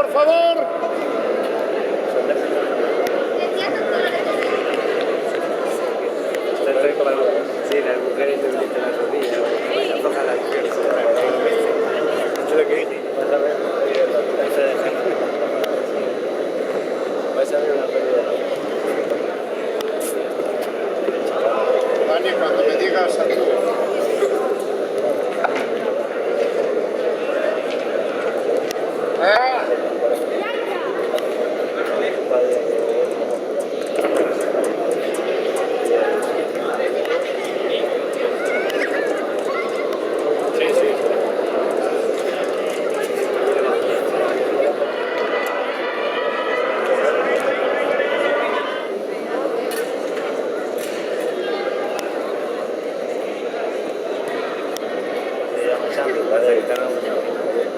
por favor. Sí, las mujeres debilitan las rodillas, se aflojan las piernas. Es lo que dije. Vas a ver una pérdida. Dani, cuando me digas actúo.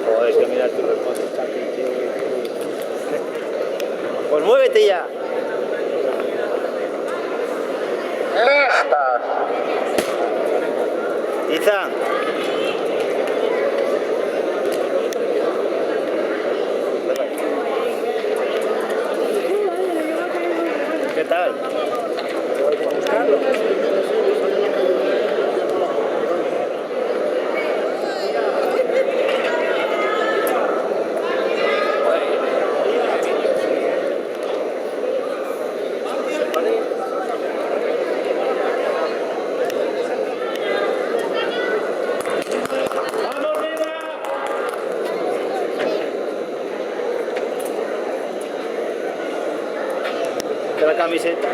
Joder, es que mira tu respuesta. Pues muévete ya. Estas. Izan. ¿Qué tal? De la camiseta.